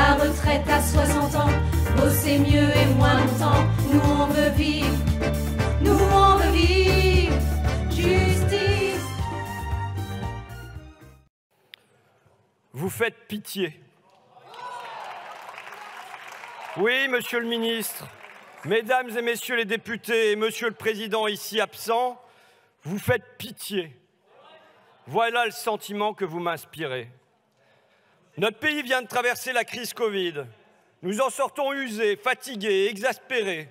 la retraite à 60 ans. Bosser mieux et moins longtemps. Nous on veut vivre, nous on veut vivre. Justice. Vous faites pitié. Oui, monsieur le ministre, mesdames et messieurs les députés et monsieur le président ici absent, vous faites pitié. Voilà le sentiment que vous m'inspirez. Notre pays vient de traverser la crise Covid. Nous en sortons usés, fatigués, exaspérés.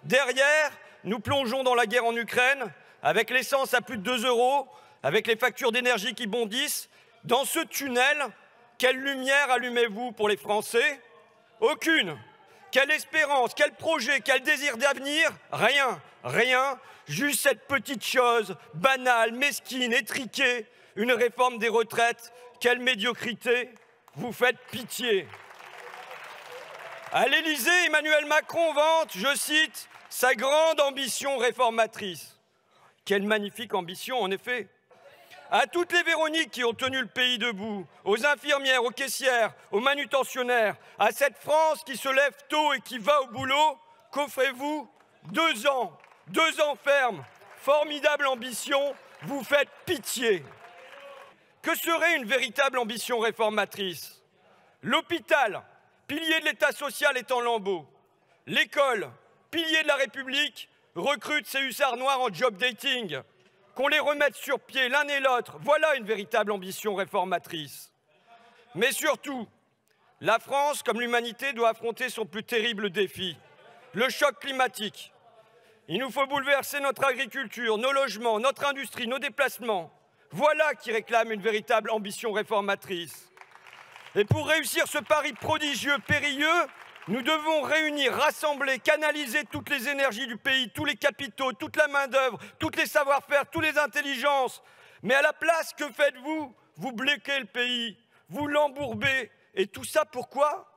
Derrière, nous plongeons dans la guerre en Ukraine, avec l'essence à plus de 2 €, avec les factures d'énergie qui bondissent. Dans ce tunnel, quelle lumière allumez-vous pour les Français? Aucune. Quelle espérance, quel projet, quel désir d'avenir? Rien, rien. Juste cette petite chose, banale, mesquine, étriquée, une réforme des retraites. Quelle médiocrité! Vous faites pitié. À l'Élysée, Emmanuel Macron vante, je cite, sa grande ambition réformatrice. Quelle magnifique ambition, en effet. À toutes les Véroniques qui ont tenu le pays debout, aux infirmières, aux caissières, aux manutentionnaires, à cette France qui se lève tôt et qui va au boulot, qu'offrez-vous? 2 ans, 2 ans fermes, formidable ambition, vous faites pitié. Que serait une véritable ambition réformatrice? L'hôpital, pilier de l'État social, est en lambeaux. L'école, pilier de la République, recrute ses hussards noirs en job dating. Qu'on les remette sur pied l'un et l'autre, voilà une véritable ambition réformatrice. Mais surtout, la France, comme l'humanité, doit affronter son plus terrible défi, le choc climatique. Il nous faut bouleverser notre agriculture, nos logements, notre industrie, nos déplacements. Voilà qui réclame une véritable ambition réformatrice. Et pour réussir ce pari prodigieux, périlleux, nous devons réunir, rassembler, canaliser toutes les énergies du pays, tous les capitaux, toute la main-d'œuvre, tous les savoir-faire, toutes les intelligences. Mais à la place, que faites-vous? Vous bloquez le pays, vous l'embourbez. Et tout ça pourquoi?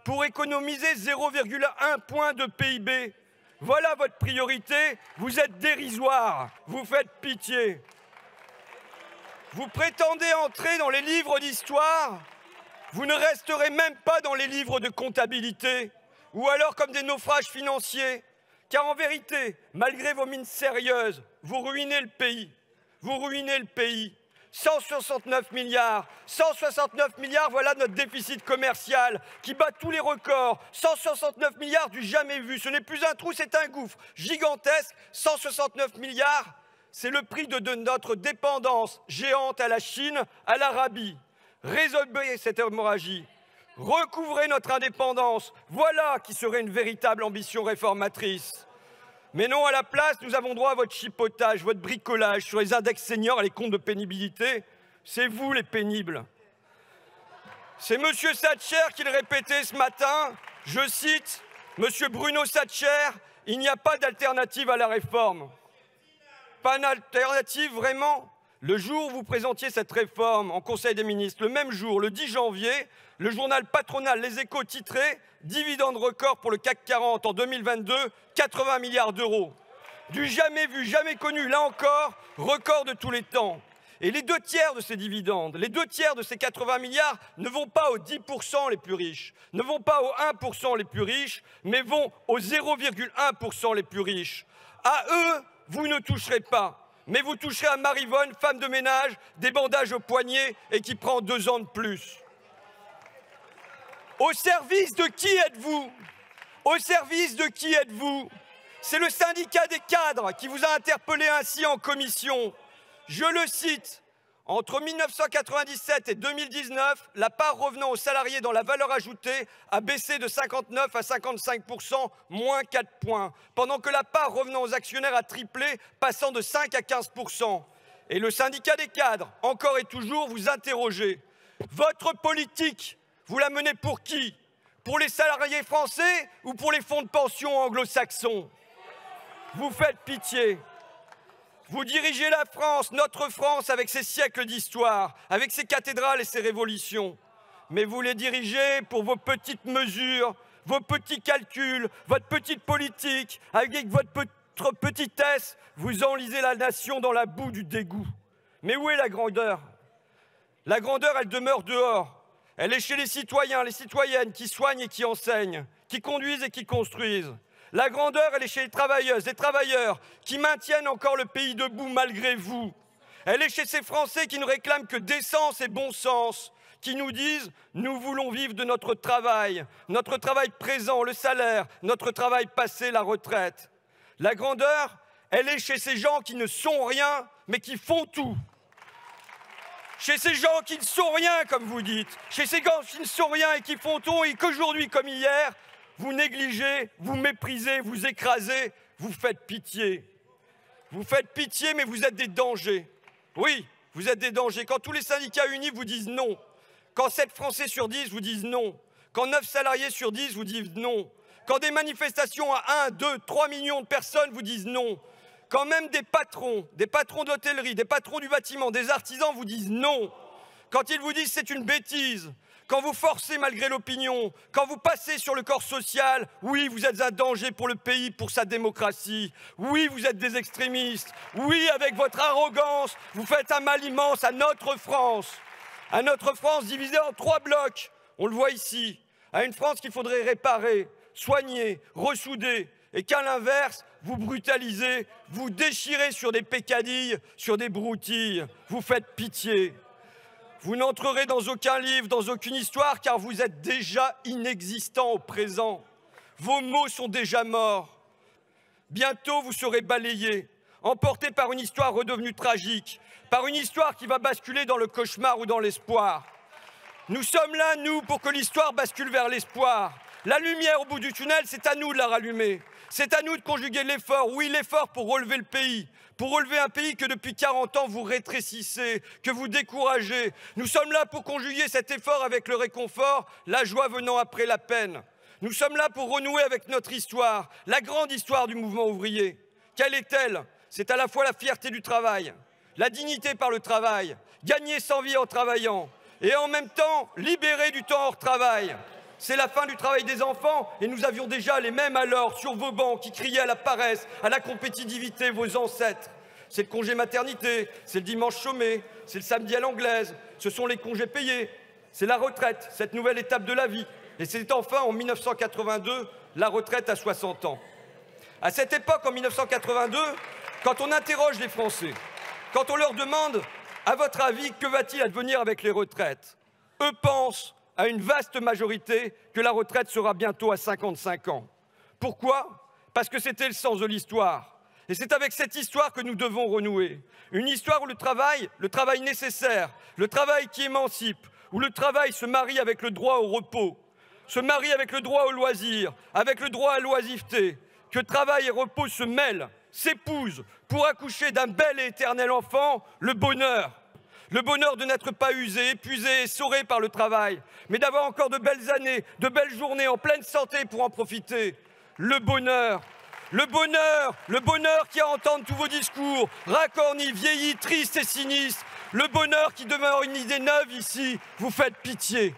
Pour économiser 0,1 point de PIB. Voilà votre priorité, vous êtes dérisoire, vous faites pitié. Vous prétendez entrer dans les livres d'histoire? Vous ne resterez même pas dans les livres de comptabilité, ou alors comme des naufrages financiers. Car en vérité, malgré vos mines sérieuses, vous ruinez le pays. Vous ruinez le pays. 169 milliards, 169 milliards, voilà notre déficit commercial qui bat tous les records. 169 milliards du jamais vu. Ce n'est plus un trou, c'est un gouffre gigantesque. 169 milliards, c'est le prix de notre dépendance géante à la Chine, à l'Arabie. Résolvez cette hémorragie, recouvrez notre indépendance, voilà qui serait une véritable ambition réformatrice. Mais non, à la place, nous avons droit à votre chipotage, votre bricolage sur les index seniors et les comptes de pénibilité. C'est vous les pénibles. C'est M. Thatcher qui le répétait ce matin, je cite, M. Bruno Thatcher, il n'y a pas d'alternative à la réforme. Pas d'alternative vraiment? Le jour où vous présentiez cette réforme en Conseil des ministres, le même jour, le 10 janvier, le journal patronal Les Échos titrait « Dividende record pour le CAC 40 en 2022, 80 milliards d'euros ». Du jamais vu, jamais connu, là encore, record de tous les temps. Et les 2/3 de ces dividendes, les 2/3 de ces 80 milliards ne vont pas aux 10% les plus riches, ne vont pas aux 1% les plus riches, mais vont aux 0,1% les plus riches. À eux, vous ne toucherez pas. Mais vous toucherez à Marivonne, femme de ménage, des bandages aux poignets et qui prend 2 ans de plus. Au service de qui êtes-vous? Au service de qui êtes-vous? C'est le syndicat des cadres qui vous a interpellé ainsi en commission. Je le cite, entre 1997 et 2019, la part revenant aux salariés dans la valeur ajoutée a baissé de 59 à 55%, moins 4 points, pendant que la part revenant aux actionnaires a triplé, passant de 5 à 15%. Et le syndicat des cadres, encore et toujours, vous interrogez. Votre politique, vous la menez pour qui? Pour les salariés français ou pour les fonds de pension anglo-saxons? Vous faites pitié. Vous dirigez la France, notre France, avec ses siècles d'histoire, avec ses cathédrales et ses révolutions. Mais vous les dirigez pour vos petites mesures, vos petits calculs, votre petite politique. Avec votre petitesse, vous enlisez la nation dans la boue du dégoût. Mais où est la grandeur? La grandeur, elle demeure dehors. Elle est chez les citoyens, les citoyennes qui soignent et qui enseignent, qui conduisent et qui construisent. La grandeur, elle est chez les travailleuses, les travailleurs qui maintiennent encore le pays debout malgré vous. Elle est chez ces Français qui ne réclament que décence et bon sens, qui nous disent « Nous voulons vivre de notre travail présent, le salaire, notre travail passé, la retraite. » La grandeur, elle est chez ces gens qui ne sont rien, mais qui font tout. Chez ces gens qui ne sont rien, comme vous dites. Chez ces gens qui ne sont rien et qui font tout, et qu'aujourd'hui, comme hier, vous négligez, vous méprisez, vous écrasez, vous faites pitié. Vous faites pitié, mais vous êtes des dangers. Oui, vous êtes des dangers. Quand tous les syndicats unis vous disent non, quand 7 Français sur 10 vous disent non, quand 9 salariés sur 10 vous disent non, quand des manifestations à 1, 2, 3 millions de personnes vous disent non, quand même des patrons d'hôtellerie, des patrons du bâtiment, des artisans vous disent non, quand ils vous disent c'est une bêtise, quand vous forcez malgré l'opinion, quand vous passez sur le corps social, oui, vous êtes un danger pour le pays, pour sa démocratie. Oui, vous êtes des extrémistes. Oui, avec votre arrogance, vous faites un mal immense à notre France. À notre France divisée en 3 blocs, on le voit ici. À une France qu'il faudrait réparer, soigner, ressouder. Et qu'à l'inverse, vous brutalisez, vous déchirez sur des peccadilles, sur des broutilles. Vous faites pitié. Vous n'entrerez dans aucun livre, dans aucune histoire, car vous êtes déjà inexistant au présent. Vos mots sont déjà morts. Bientôt, vous serez balayés, emportés par une histoire redevenue tragique, par une histoire qui va basculer dans le cauchemar ou dans l'espoir. Nous sommes là, nous, pour que l'histoire bascule vers l'espoir. La lumière au bout du tunnel, c'est à nous de la rallumer. C'est à nous de conjuguer l'effort, oui, l'effort pour relever le pays. Pour relever un pays que depuis 40 ans vous rétrécissez, que vous découragez. Nous sommes là pour conjuguer cet effort avec le réconfort, la joie venant après la peine. Nous sommes là pour renouer avec notre histoire, la grande histoire du mouvement ouvrier. Quelle est-elle? C'est à la fois la fierté du travail, la dignité par le travail, gagner sans vie en travaillant, et en même temps libérer du temps hors travail. C'est la fin du travail des enfants, et nous avions déjà les mêmes alors sur vos bancs qui criaient à la paresse, à la compétitivité, vos ancêtres. C'est le congé maternité, c'est le dimanche chômé, c'est le samedi à l'anglaise, ce sont les congés payés, c'est la retraite, cette nouvelle étape de la vie. Et c'est enfin en 1982 la retraite à 60 ans. À cette époque, en 1982, quand on interroge les Français, quand on leur demande « à votre avis, que va-t-il advenir avec les retraites ?» Eux pensent à une vaste majorité que la retraite sera bientôt à 55 ans. Pourquoi? Parce que c'était le sens de l'histoire. Et c'est avec cette histoire que nous devons renouer. Une histoire où le travail nécessaire, le travail qui émancipe, où le travail se marie avec le droit au repos, se marie avec le droit au loisir, avec le droit à l'oisiveté, que travail et repos se mêlent, s'épousent pour accoucher d'un bel et éternel enfant, le bonheur. Le bonheur de n'être pas usé, épuisé, essoré par le travail, mais d'avoir encore de belles années, de belles journées en pleine santé pour en profiter. Le bonheur qui, à entendre tous vos discours, racornis, vieillis, tristes et sinistres, le bonheur qui demeure une idée neuve ici, vous faites pitié.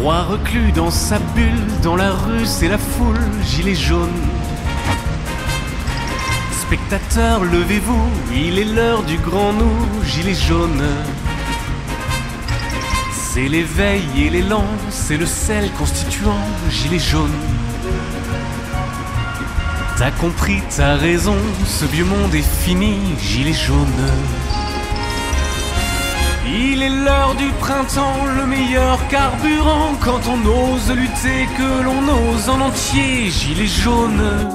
Roi reclus dans sa bulle, dans la rue c'est la foule, gilet jaune. Spectateurs, levez-vous, il est l'heure du grand nous, gilet jaune. C'est l'éveil et l'élan, c'est le sel constituant, gilet jaune. T'as compris, t'as raison, ce vieux monde est fini, gilet jaune. Il est l'heure du printemps, le meilleur carburant, quand on ose lutter, que l'on ose en entier, gilet jaune.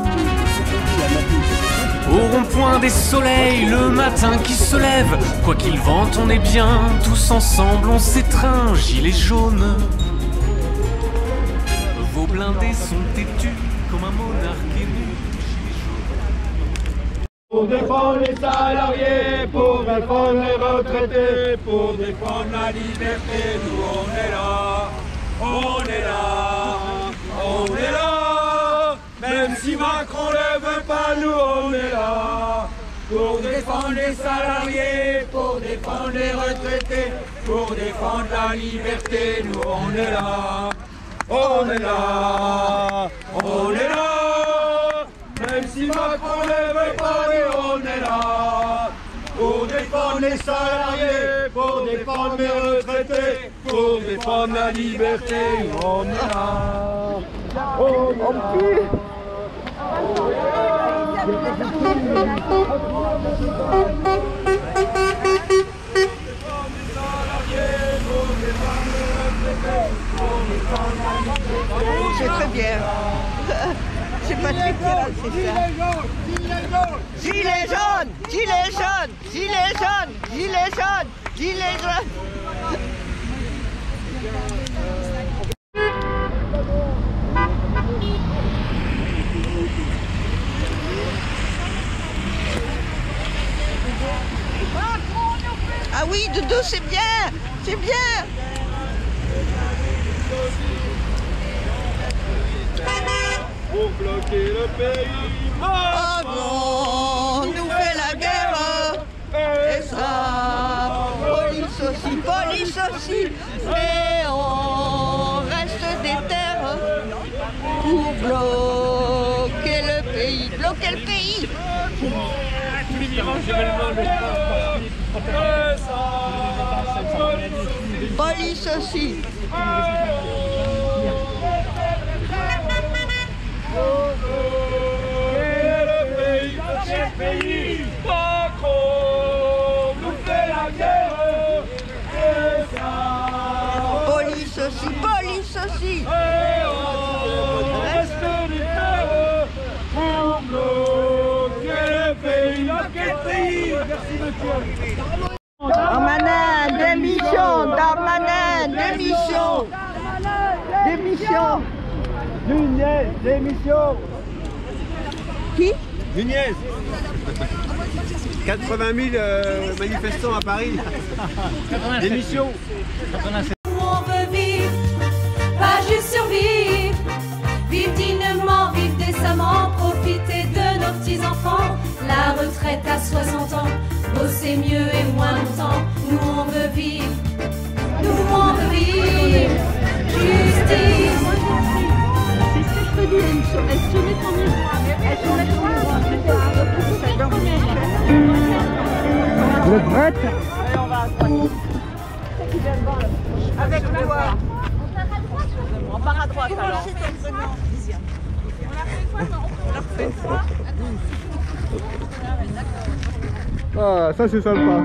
Au rond-point des soleils, le matin qui se lève, quoi qu'il vente, on est bien, tous ensemble on s'étreint, gilet jaune. Vos blindés sont têtus comme un monarque ému. Pour défendre les salariés, pour défendre les retraités, pour défendre la liberté, nous on est là, on est là, on est là. Même si Macron ne veut pas, nous on est là. Pour défendre les salariés, pour défendre les retraités, pour défendre la liberté, nous on est là, on est là, on est là. Même si Macron ne veut pas. défendre les salariés, pour défendre les retraités, pour défendre la liberté. On est là. On est là. C'est très bien. C'est Patrick qui a fait ça. Gilets jaunes, gilets jaunes, gilets jaunes, gilets jaunes, gilets jaunes. Ah oui, Doudou, c'est bien, c'est bien. Pour bloquer le pays. Oh non, nous fait la guerre. Et ça, police aussi. Et on reste des terres pour bloquer le pays. Bloquer le pays. Police aussi. Pays, Macron nous fait la guerre. Et ça, Police aussi. et on reste des terres pour bloquer le pays. Bloquer le pays. Merci monsieur. Darmanin, démission. Démission. Nunez, démission. Qui? Nunez 80 000 manifestants à Paris. Démission. Nous on veut vivre, pas juste survivre. Vivre dignement, vivre décemment, profiter de nos petits-enfants. La retraite à 60 ans, bosser mieux et moins longtemps. Nous on veut vivre, justice. C'est ce que je te dis, elle se met en miroir. Elle se met en miroir. Vous êtes prête? On va à droite. Avec toi. On part à droite alors. Ah, ça c'est sympa.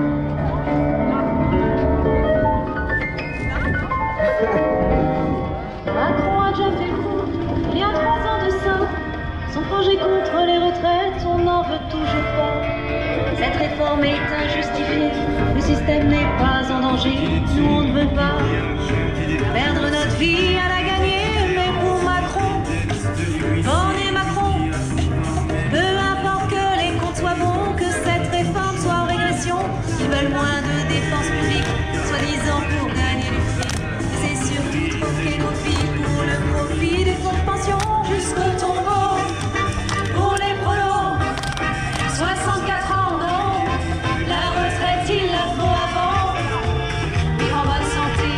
Macron a déjà fait le coup, il y a 3 ans de ça. Son projet contre les retraites, on n'en veut toujours pas. Cette réforme est injustifiée, le système n'est pas en danger. Nous on ne veut pas perdre notre vie à la gagner. Mais pour Macron, borner Macron, peu importe que les comptes soient bons, que cette réforme soit en régression. Ils veulent moins de dépenses publiques, soi-disant pour gagner du fric. C'est surtout troquer nos filles pour le profit des fonds de pension jusqu'au tombeau. Pour les prolos, 64 ans, non, la retraite il la faut avant. Et en bonne santé,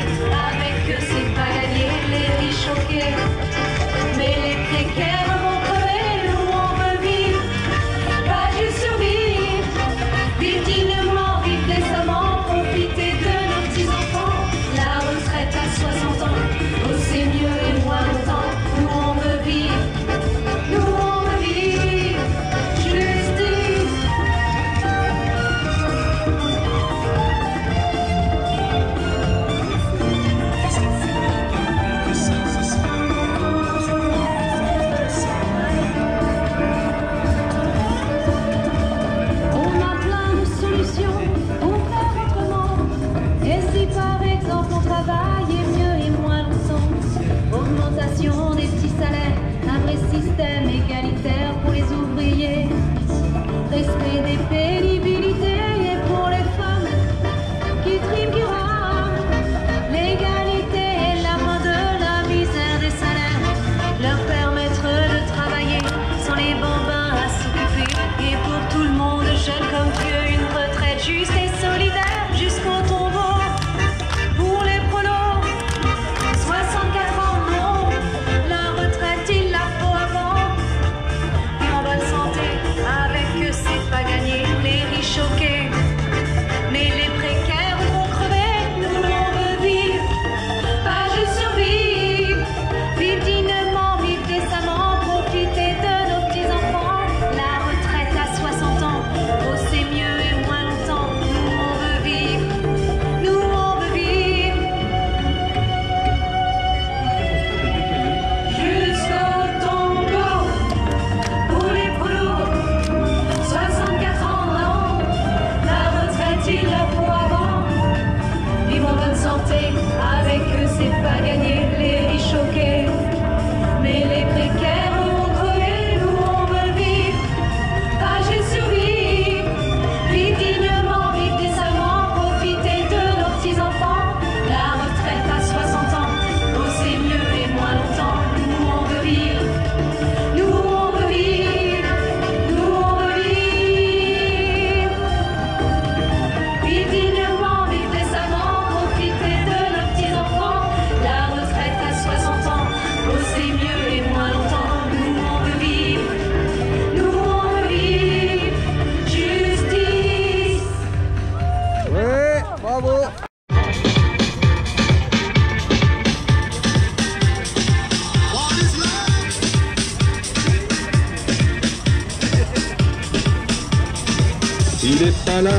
Il est pas là,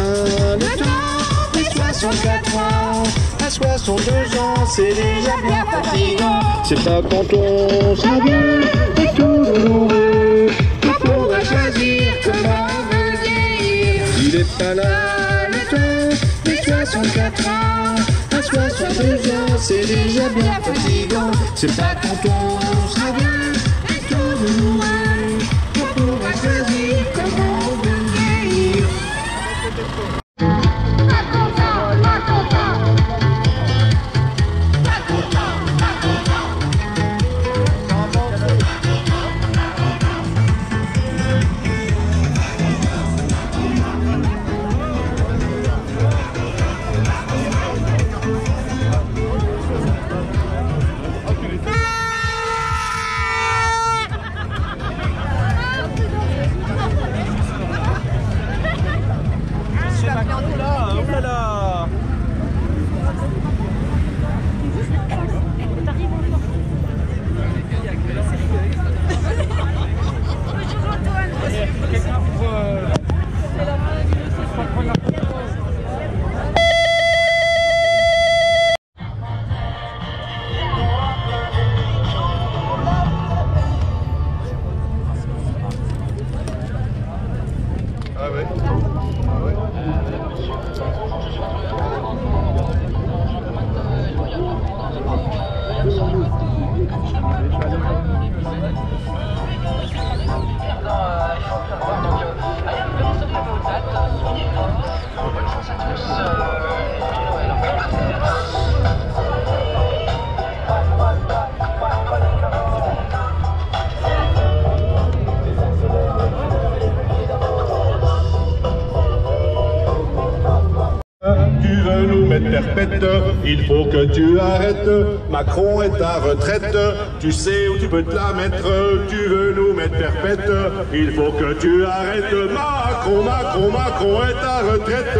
le temps des 64 ans. À 62 ans, c'est déjà bien fatigant. C'est pas quand on sera vieux et tout douloureux qu'on pourra choisir comment on veut vieillir. Il est pas là, le temps des 64 ans. À 62 ans, c'est déjà bien fatigant. C'est pas quand on sera vieux et tout douloureux qu'on pourra choisir comment on veut vieillir. Perpète, il faut que tu arrêtes. Macron est à retraite, tu sais où tu peux te la mettre. Tu veux nous mettre perpète, il faut que tu arrêtes. Macron, Macron, Macron est à retraite.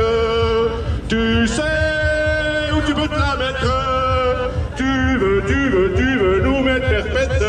Tu sais où tu peux te la mettre. Tu veux nous mettre perpète.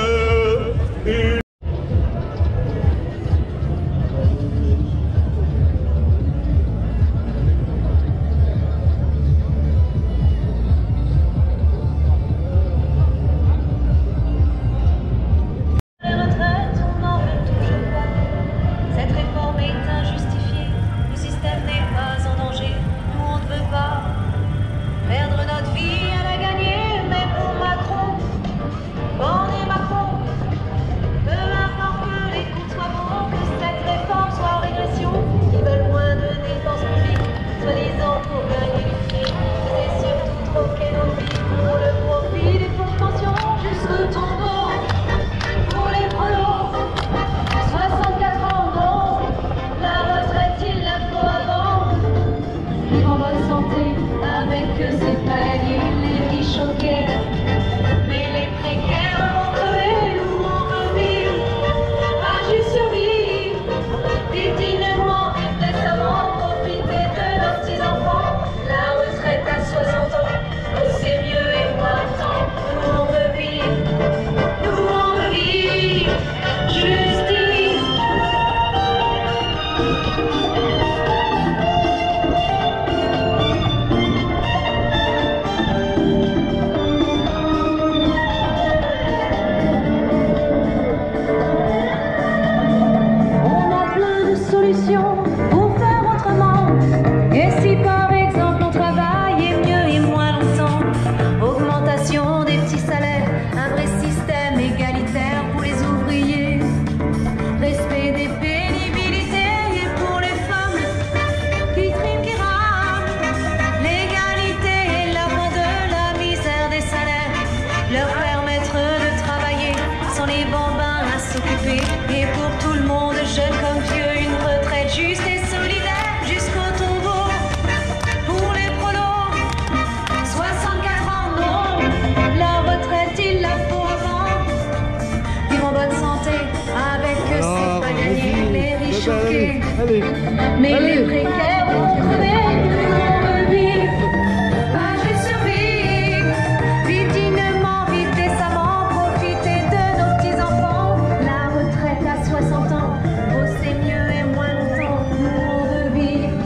Mais les précaires vont crever, on veut vivre, pas juste survivre. Vivre dignement, vivre décemment, profiter de nos petits-enfants. La retraite à 60 ans, bosser mieux et moins longtemps. Nous on veut vivre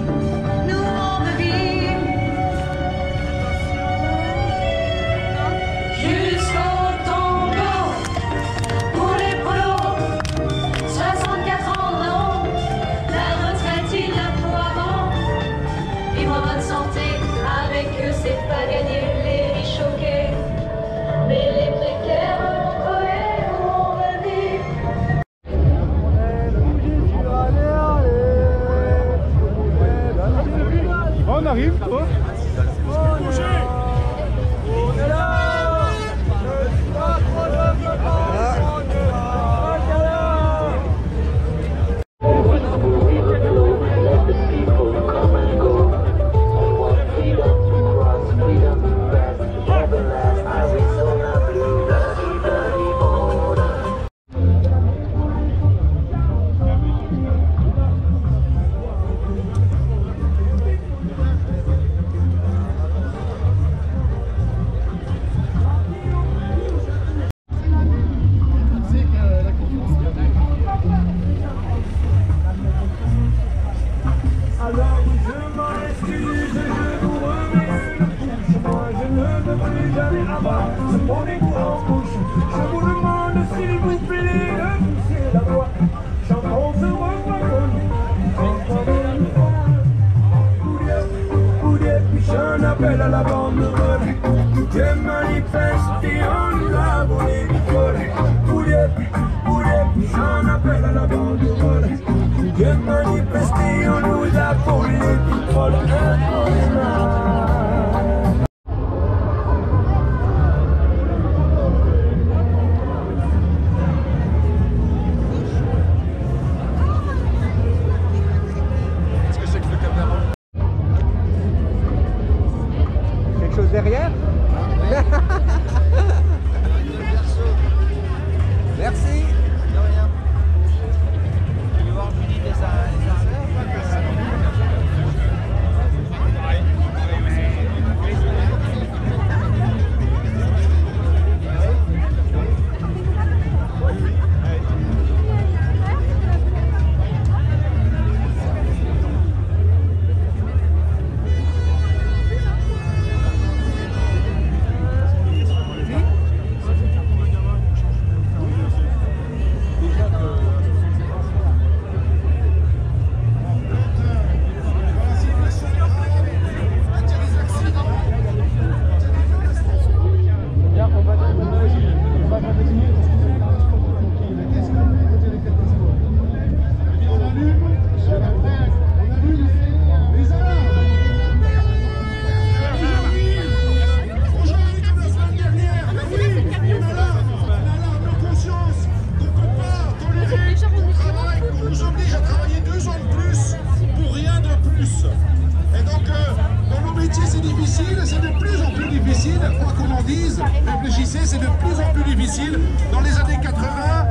Dans les années 80,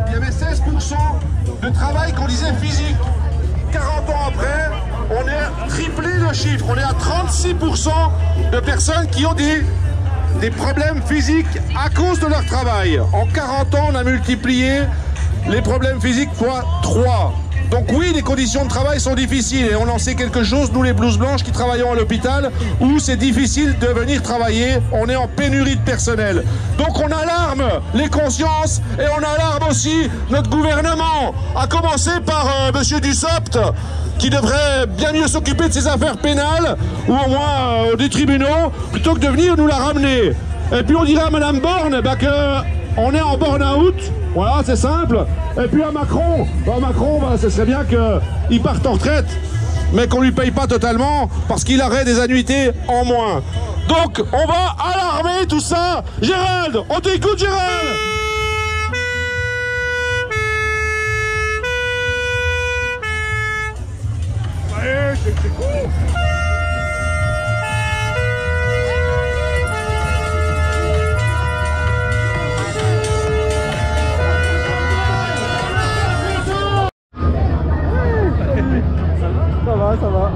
il y avait 16% de travail qu'on disait physique. 40 ans après, on est triplé le chiffre. On est à 36% de personnes qui ont des problèmes physiques à cause de leur travail. En 40 ans, on a multiplié les problèmes physiques fois 3. Donc oui, les conditions de travail sont difficiles et on en sait quelque chose, nous les blouses blanches qui travaillons à l'hôpital, où c'est difficile de venir travailler, on est en pénurie de personnel. Donc on alarme les consciences et on alarme aussi notre gouvernement, à commencer par monsieur Dussopt, qui devrait bien mieux s'occuper de ses affaires pénales, ou au moins des tribunaux, plutôt que de venir nous la ramener. Et puis on dirait à madame Borne qu'on est en burn-out. Voilà, c'est simple. Et puis à Macron, ce serait bien qu'il parte en retraite, mais qu'on lui paye pas totalement, parce qu'il aurait des annuités en moins. Donc, on va alarmer tout ça. Gérald, on t'écoute, Gérald. Ouais, c'est cool. Ça va.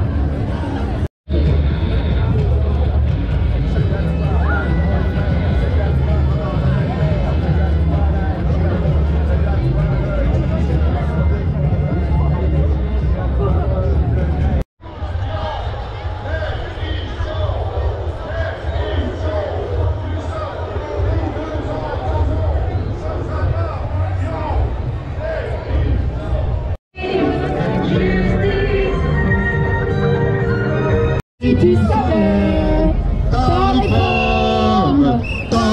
Si tu savais ta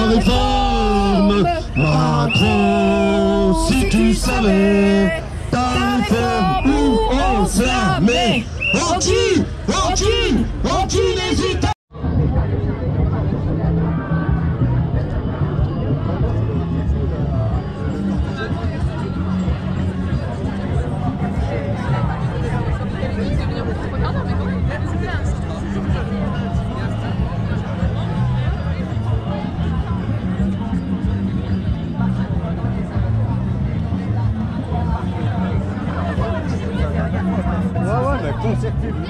réforme, Macron, si tu savais ta réforme, où on se la met, on tue les Italiens. Ouais, mais concertez-vous.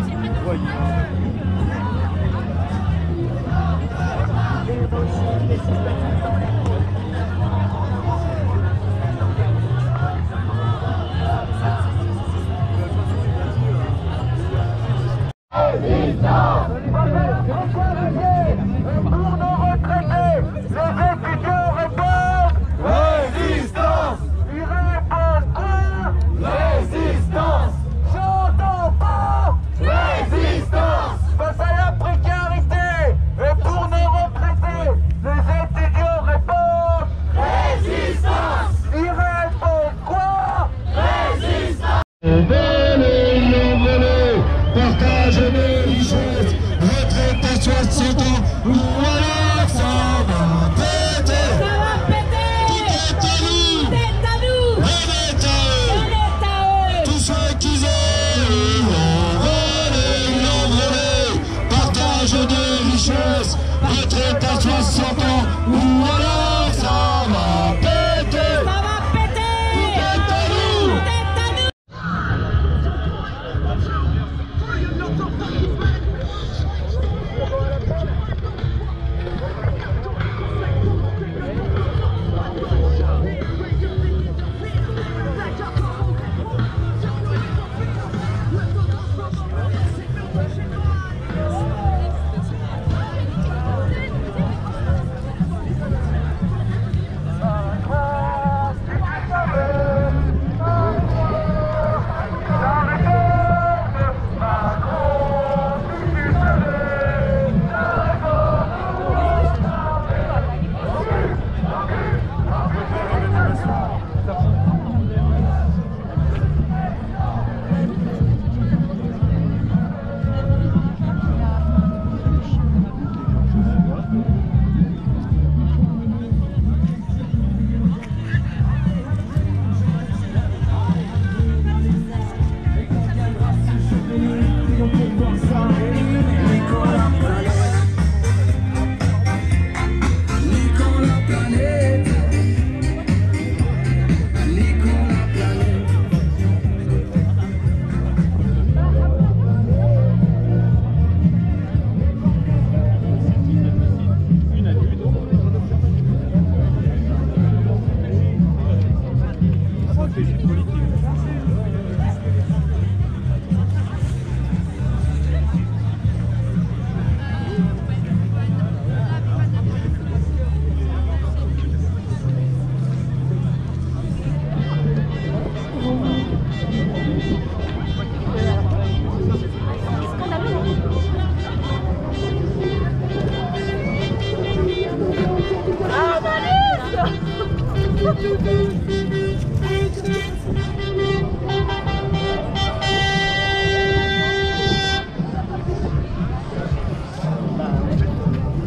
stratégie politique.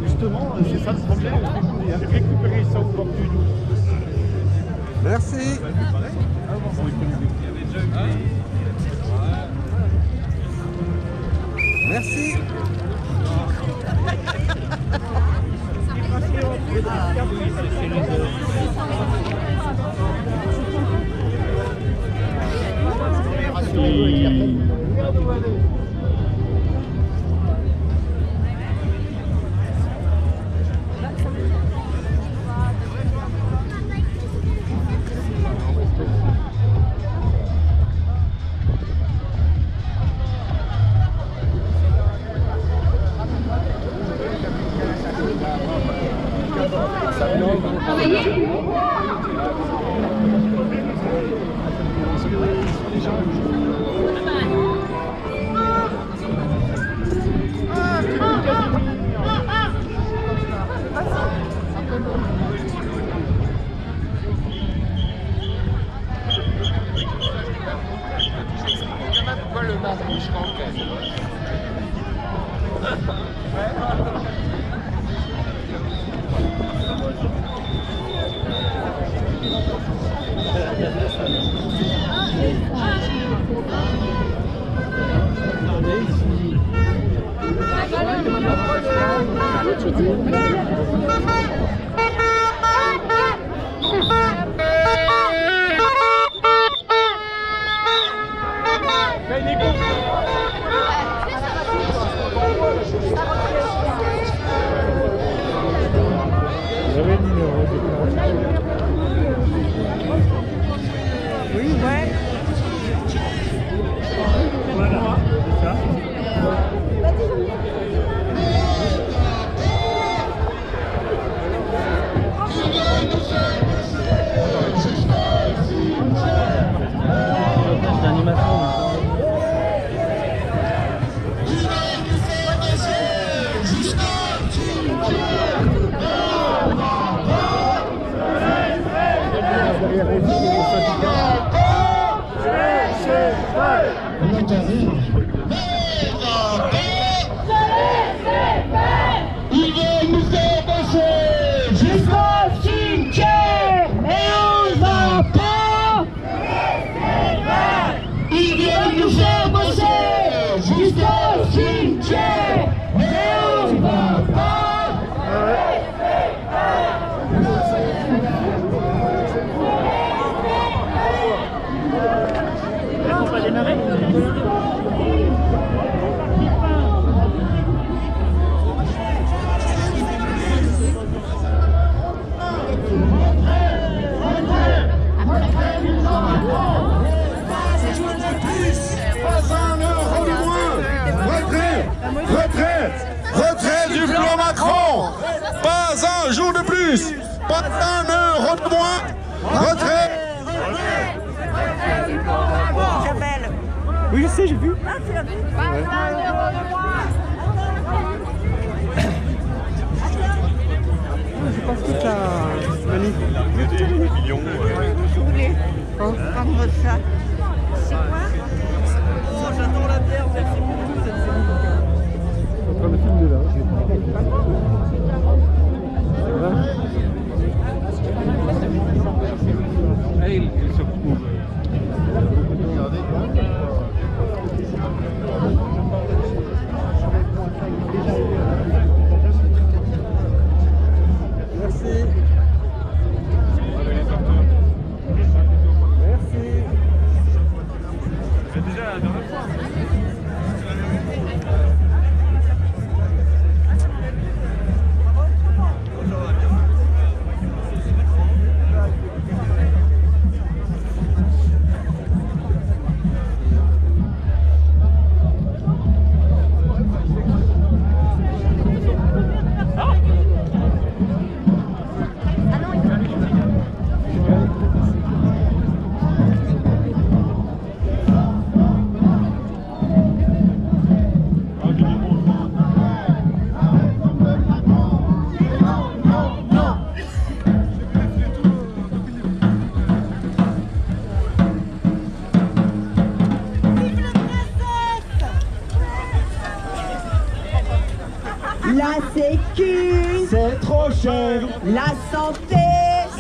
Justement, c'est ça le problème. Il a récupéré ça au bord du Doubs. Merci. Merci. Retrait du plan Macron. Pas un jour de plus. Pas un euro de moins. Retrait. Oui, je sais, j'ai vu. Ah, tu l'as vu? Pas un euro de moins. Je pense que t'as... Manu. Je voulais prendre ça. C'est quoi? Oh, j'adore la terre, merci beaucoup. Je suis en train de filmer là. Allez, il se retrouve. Merci. Merci. trop cher. La santé,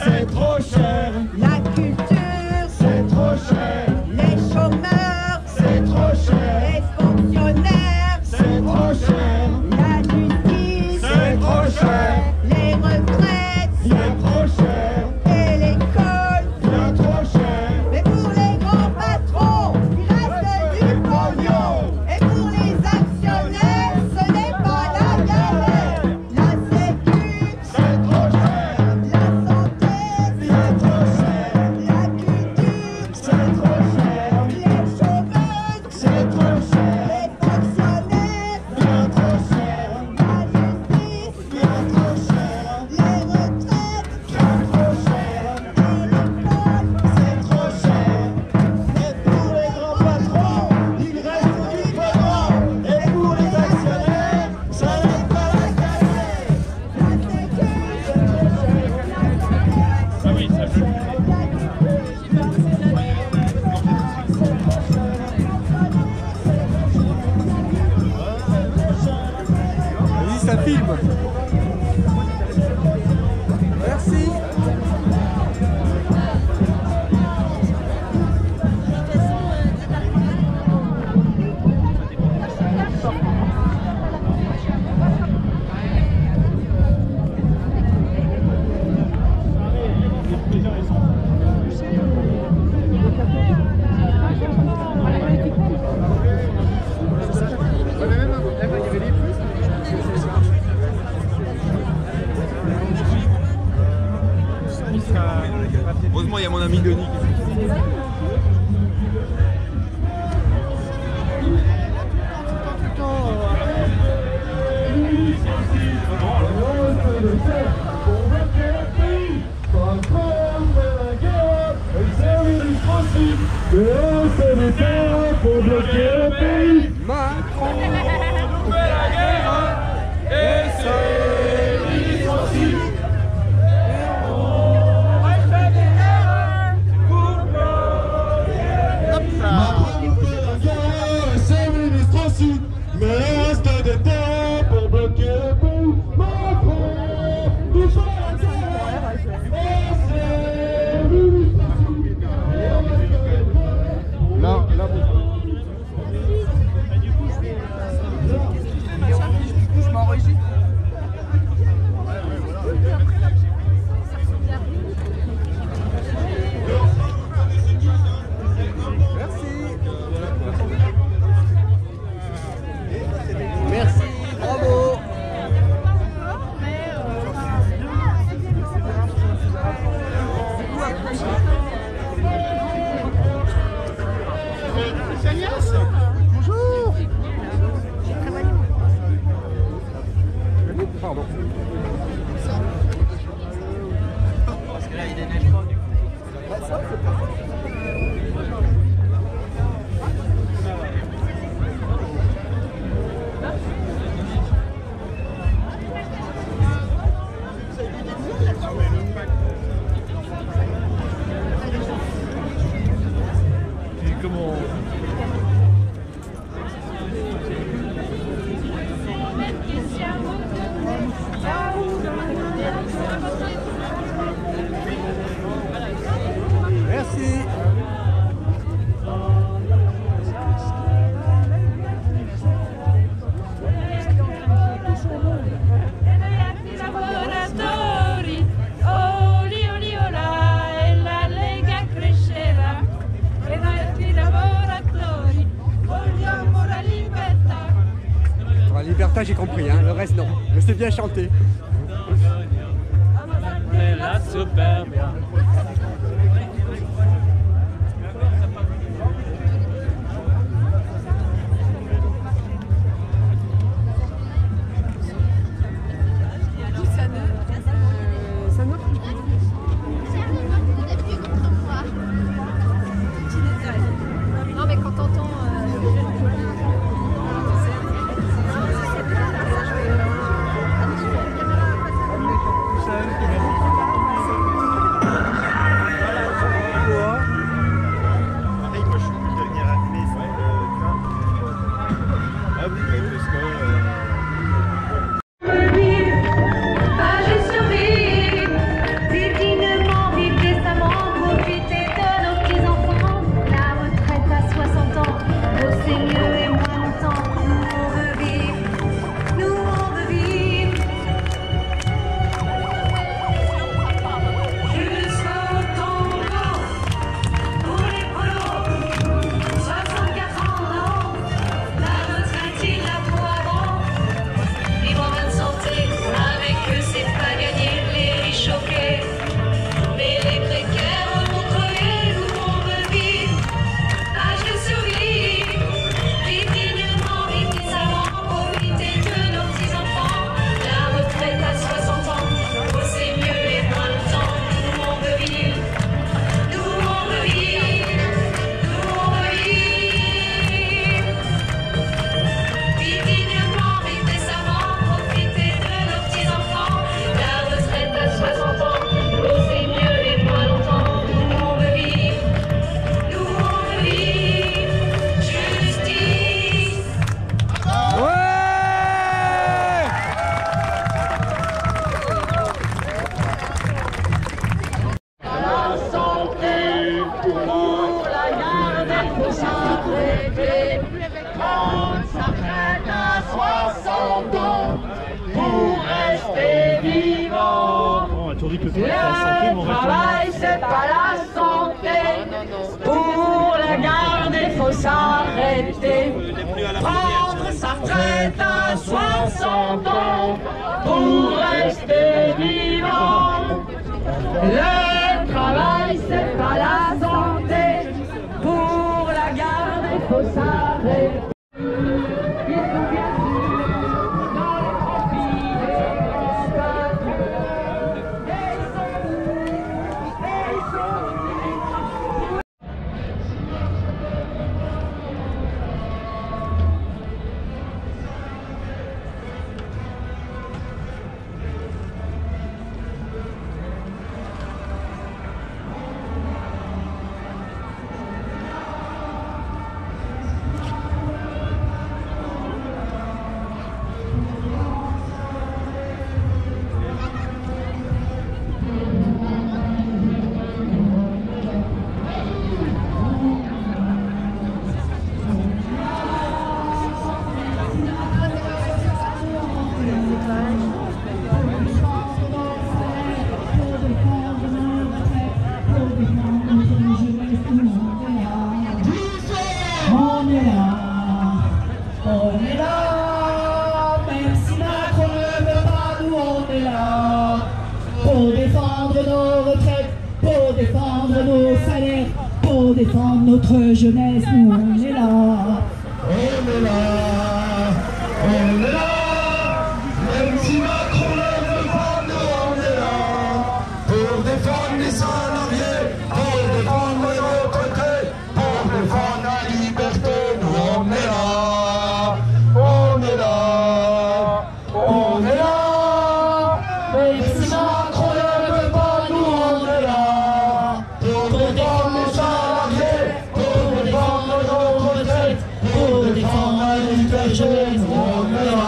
C'est trop cher. la culture, C'est trop cher. les chômeurs, C'est trop cher. les fonctionnaires, C'est trop cher. la justice, C'est trop cher. les retraites Bien trop cher. et l'école. Bien trop cher. Mais pour les grands patrons, il reste du pognon. Et pour les actionnaires, ce n'est pas la galère. La sécu, C'est trop cher. la santé, Bien trop cher. la culture, C'est trop cher. les chômeurs, C'est trop cher. les fonctionnaires, Bien trop cher. la justice, Bien trop cher. les retraites Bien trop cher. et l'école. C'est trop cher. Et pour les grands patrons, il reste du pognon. Et pour les actionnaires, ça n'est pas la galère. Vas-y, ça filme. Merci. Heureusement, il y a mon ami Denis. C'est le temps pour bloquer le pays. Macron. Nous fait la guerre et c'est licencié. On reste des terres pour Macron fait la guerre et ses ministres aussi. Mais il reste des temps pour bloquer le pays. Macron, il fait la guerre et ses ministres aussi. Là, Je m'enregistre. Merci, bravo. Bonjour. Pardon. Parce que là, il déneige pas du coup. Ça, c'est pas Merci. Lavoratori, oli oli ola, e la Lega crescerà. E noi lavoratori vogliamo la libertà. La libertà, j'ai compris, hein. Le reste, non. Je sais bien chanter. C'est là super bien. Non mais quand t'entends s'arrêter. Prendre sa retraite à 60 ans pour rester vivant. Le travail, c'est pas la santé. Pour la garder, faut s'arrêter. Prendre sa retraite à 60 ans pour rester vivant. Le travail, c'est pas la santé. Pour la garder, faut s'arrêter. Pour défendre nos retraites, pour défendre nos salaires, pour défendre notre jeunesse, nous on est là. On est là, on est là. Même si Macron ne veut pas, nous on est là. Pour défendre les salariés, pour défendre les retraités, pour défendre la liberté, nous on est là. On est là, on est là. Même si Macron ne veut pas, nous on est là. Pour défendre les salariés, pour défendre nos retraites, pour défendre la liberté, nous on est là.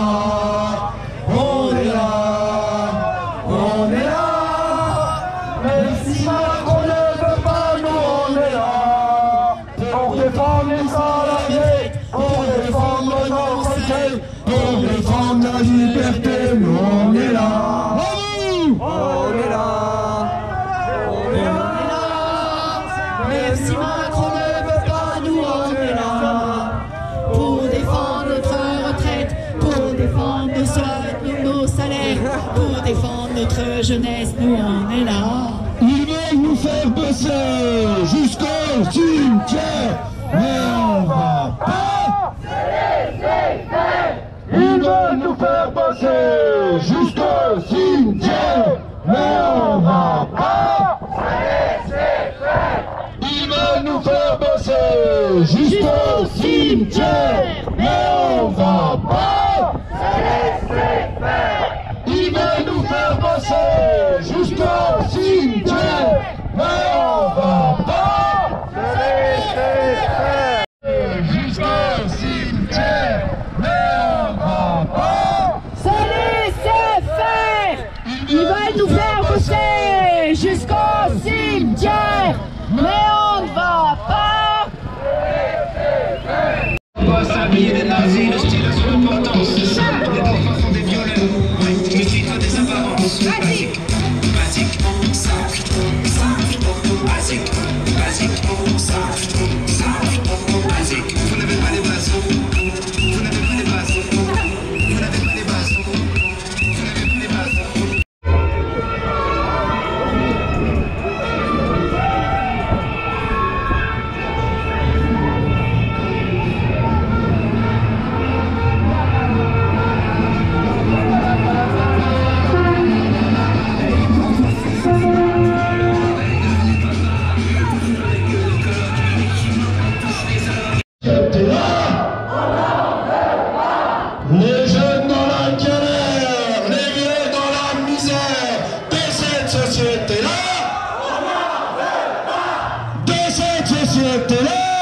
On est là, on est là. Même si Macron ne veut pas, nous on est là. Pour défendre les salariés, pour défendre nos retraites, pour défendre la liberté, nous on est là. On est là, on est là. Même si Macron ne veut pas, nous on est là. Pour défendre notre retraite, pour défendre nos salaires, pour défendre notre jeunesse, nous on est là. Ils veulent nous faire bosser jusqu'au cimetière, mais on va pas se laisser faire. Ils veulent nous faire bosser jusqu'au cimetière, mais on va pas se laisser faire. Ils veulent nous faire bosser jusqu'au cimetière, mais on va pas se laisser faire. Ils veulent nous faire bosser jusqu'au cimetière, mais on va pas se laisser faire. Jusqu'au cimetière, mais on va pas Se laisser faire. Ils veulent nous faire bosser jusqu'au cimetière, mais on ne va pas. Boss habillé des nazis, le style a son importance. C'est simple, des défenseurs des violeurs. Ouais, méfie-toi des apparences. Basique, basique, simple, simple, basique, basique, simple, simple, basique. Vous n'avez pas les bases. Vous n'avez pas les bases. Vous n'avez pas les bases. Vous n'avez pas les bases. Les jeunes dans la galère, les vieux dans la misère, de cette société-là, de cette société-là.